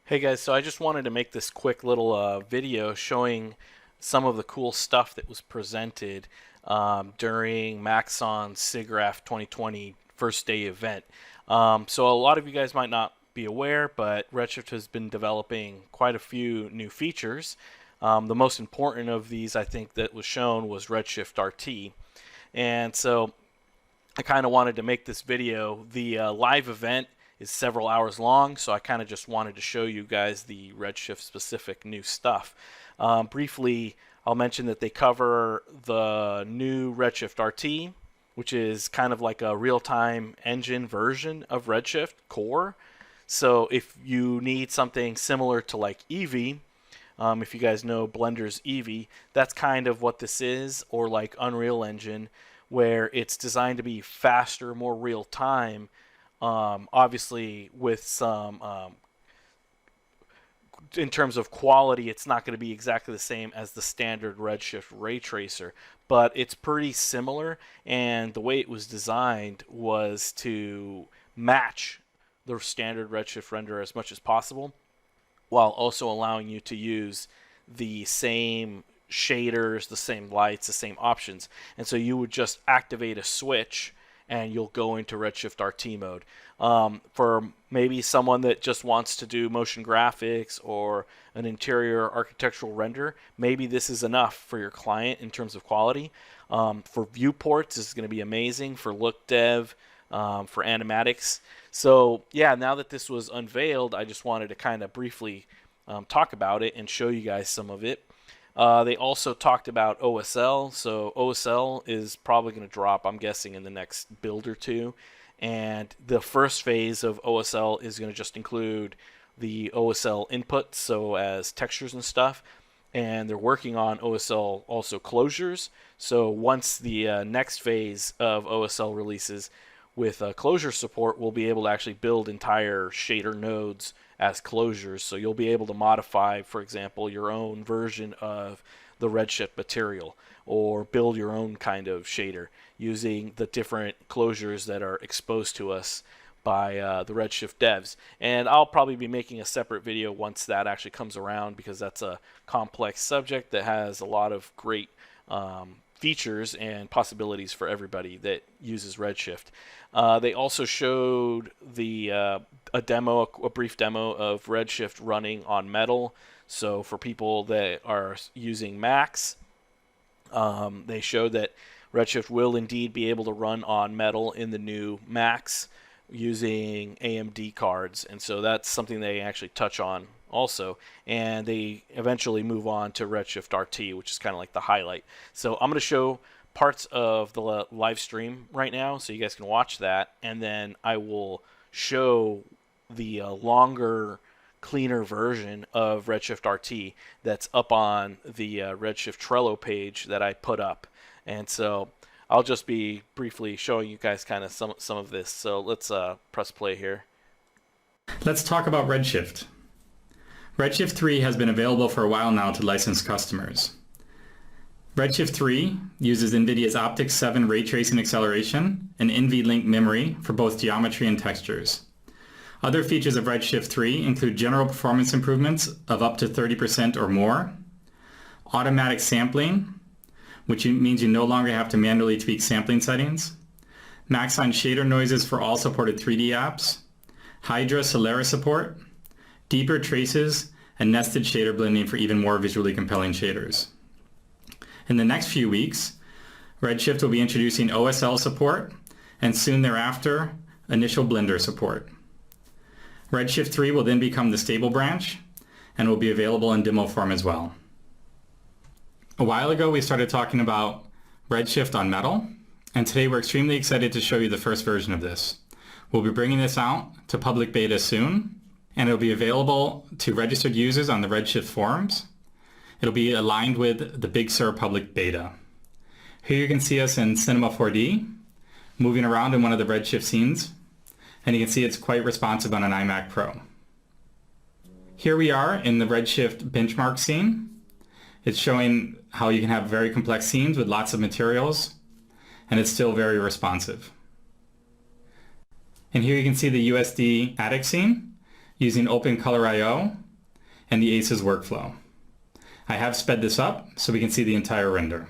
Hey guys, so I just wanted to make this quick little video showing some of the cool stuff that was presented during Maxon's Siggraph 2020 first day event. So a lot of you guys might not be aware, but Redshift has been developing quite a few new features. The most important of these, I think, that was shown was Redshift RT. And so I kind of wanted to make this video. The live event is several hours long, so I kind of just wanted to show you guys the Redshift specific new stuff. Briefly, I'll mention that they cover the new Redshift RT, which is kind of like a real-time engine version of Redshift Core. So if you need something similar to like Eevee, if you guys know Blender's Eevee, that's kind of what this is, or like Unreal Engine, where it's designed to be faster, more real time. Obviously, with some, in terms of quality, it's not going to be exactly the same as the standard Redshift ray tracer, but it's pretty similar. And the way it was designed was to match the standard Redshift render as much as possible, while also allowing you to use the same shaders, the same lights, the same options. And so you would just activate a switch and you'll go into Redshift RT mode. For maybe someone that just wants to do motion graphics or an interior architectural render, maybe this is enough for your client in terms of quality. For viewports, this is going to be amazing. For look dev, for animatics. So yeah, now that this was unveiled, I just wanted to kind of briefly talk about it and show you guys some of it. They also talked about OSL. So OSL is probably going to drop, I'm guessing, in the next build or two. And the first phase of OSL is going to just include the OSL inputs, so as textures and stuff. And they're working on OSL also closures. So once the next phase of OSL releases with closure support, we'll be able to actually build entire shader nodes as closures. So you'll be able to modify, for example, your own version of the Redshift material, or build your own kind of shader using the different closures that are exposed to us by the Redshift devs. And I'll probably be making a separate video once that actually comes around, because that's a complex subject that has a lot of great features and possibilities for everybody that uses Redshift. They also showed the a brief demo of Redshift running on Metal. So for people that are using Macs, they showed that Redshift will indeed be able to run on Metal in the new Macs using AMD cards, and so that's something they actually touch on also, and they eventually move on to Redshift RT, which is kind of like the highlight. So I'm going to show parts of the live stream right now so you guys can watch that, and then I will show the longer, cleaner version of Redshift RT that's up on the Redshift Trello page that I put up. And so I'll just be briefly showing you guys kind of some of this. So let's press play here. Let's talk about Redshift. Redshift 3 has been available for a while now to licensed customers. Redshift 3 uses Nvidia's OptiX 7 ray tracing acceleration and NVLink memory for both geometry and textures. Other features of Redshift 3 include general performance improvements of up to 30% or more, automatic sampling, which means you no longer have to manually tweak sampling settings, Maxon shader noises for all supported 3D apps, Hydra support, deeper traces, and nested shader blending for even more visually compelling shaders. In the next few weeks, Redshift will be introducing OSL support, and soon thereafter, initial Blender support. Redshift 3 will then become the stable branch, and will be available in demo form as well. A while ago, we started talking about Redshift on Metal, and today we're extremely excited to show you the first version of this. We'll be bringing this out to public beta soon, and it'll be available to registered users on the Redshift forums. It'll be aligned with the Big Sur public beta. Here you can see us in Cinema 4D, moving around in one of the Redshift scenes, and you can see it's quite responsive on an iMac Pro. Here we are in the Redshift benchmark scene. It's showing how you can have very complex scenes with lots of materials, and it's still very responsive. And here you can see the USD attic scene. using OpenColor.io and the ACES workflow. I have sped this up so we can see the entire render.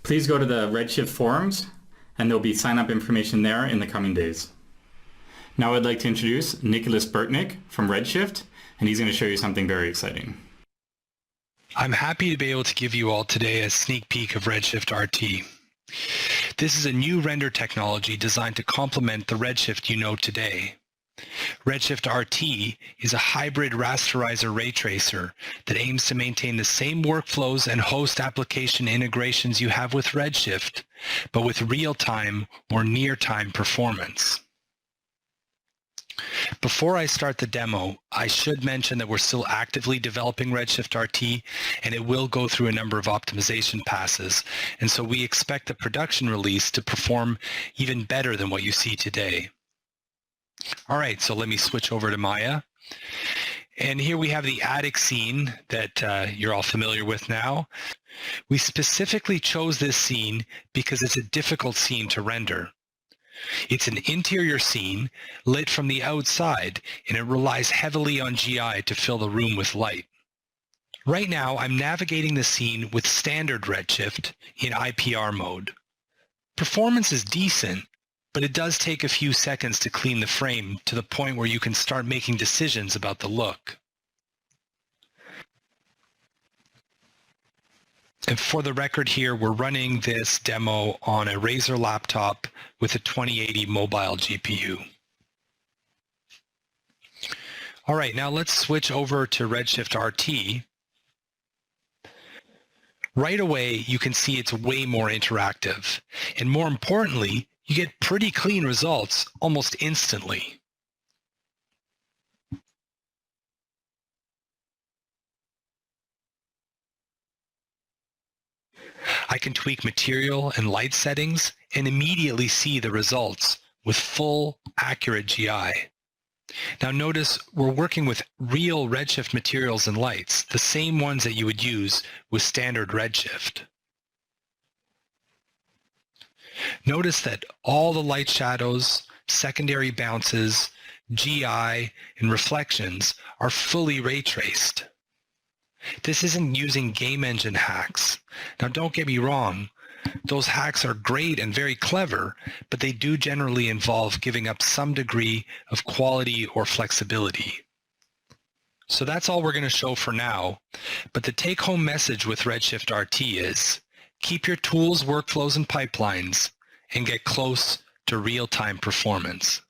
Please go to the Redshift forums and there'll be sign-up information there in the coming days. Now I'd like to introduce Nicholas Burtnick from Redshift, and he's going to show you something very exciting. I'm happy to be able to give you all today a sneak peek of Redshift RT. This is a new render technology designed to complement the Redshift you know today. Redshift RT is a hybrid rasterizer ray tracer that aims to maintain the same workflows and host application integrations you have with Redshift, but with real-time or near-time performance. Before I start the demo, I should mention that we're still actively developing Redshift RT, and it will go through a number of optimization passes, and so we expect the production release to perform even better than what you see today. All right, so let me switch over to Maya. And here we have the attic scene that you're all familiar with now. We specifically chose this scene because it's a difficult scene to render. It's an interior scene lit from the outside, and it relies heavily on GI to fill the room with light. Right now, I'm navigating the scene with standard Redshift in IPR mode. Performance is decent, but it does take a few seconds to clean the frame to the point where you can start making decisions about the look. And for the record here, we're running this demo on a Razer laptop with a 2080 mobile GPU. All right, now let's switch over to Redshift RT. Right away, you can see it's way more interactive. And more importantly, you get pretty clean results almost instantly. I can tweak material and light settings and immediately see the results with full, accurate GI. Now notice we're working with real Redshift materials and lights, the same ones that you would use with standard Redshift. Notice that all the light shadows, secondary bounces, GI, and reflections are fully ray traced. This isn't using game engine hacks. Now don't get me wrong, those hacks are great and very clever, but they do generally involve giving up some degree of quality or flexibility. So that's all we're going to show for now, but the take-home message with Redshift RT is keep your tools, workflows, and pipelines and get close to real-time performance.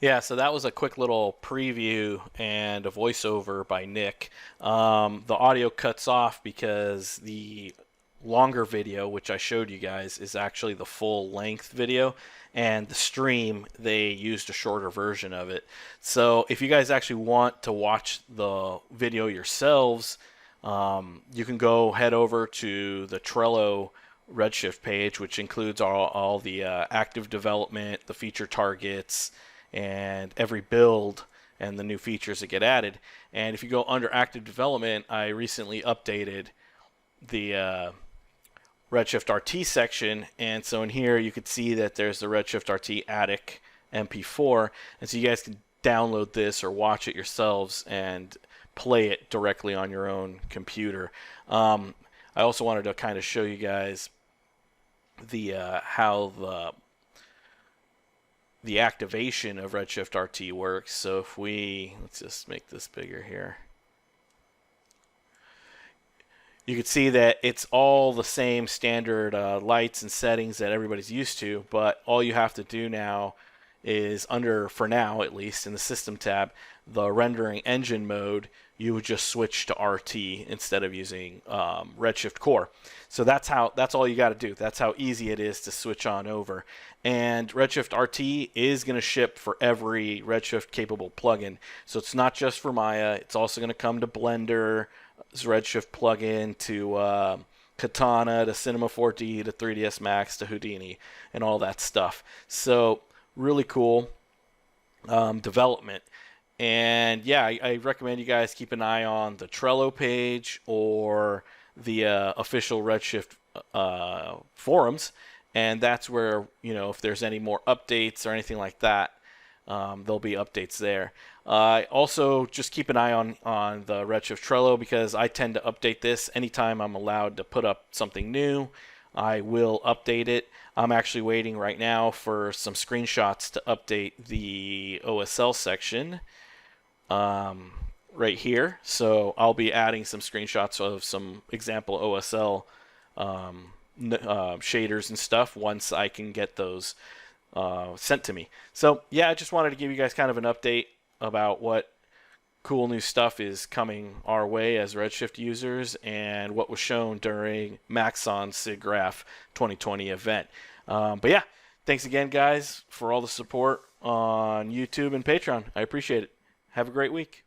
Yeah, so that was a quick little preview and a voiceover by Nick. The audio cuts off because the longer video, which I showed you guys, is actually the full length video, and the stream, they used a shorter version of it. So if you guys actually want to watch the video yourselves, you can go head over to the Trello Redshift page, which includes all the active development, the feature targets, and every build and the new features that get added. And if you go under active development, I recently updated the Redshift RT section, and so in here you could see that there's the Redshift RT Attic MP4, and so you guys can download this or watch it yourselves and play it directly on your own computer. I also wanted to kind of show you guys the how the activation of Redshift RT works. So if let's just make this bigger here. You can see that it's all the same standard lights and settings that everybody's used to, but all you have to do now is for now at least, in the System tab, the rendering engine mode, you would just switch to RT instead of using Redshift Core. So that's all you got to do. That's how easy it is to switch on over. And Redshift RT is going to ship for every Redshift capable plugin. So it's not just for Maya. It's also going to come to Blender, Redshift plugin, to Katana, to Cinema 4D, to 3ds Max, to Houdini, and all that stuff. So really cool development. And yeah, I recommend you guys keep an eye on the Trello page or the official Redshift forums, and that's where, if there's any more updates or anything like that, there'll be updates there. Also, just keep an eye on the Redshift Trello, because I tend to update this anytime I'm allowed to put up something new. I will update it. I'm actually waiting right now for some screenshots to update the OSL section right here. So I'll be adding some screenshots of some example OSL shaders and stuff once I can get those sent to me. So yeah, I just wanted to give you guys kind of an update about what cool new stuff is coming our way as Redshift users and what was shown during Maxon's Siggraph 2020 event. But yeah, thanks again, guys, for all the support on YouTube and Patreon. I appreciate it. Have a great week.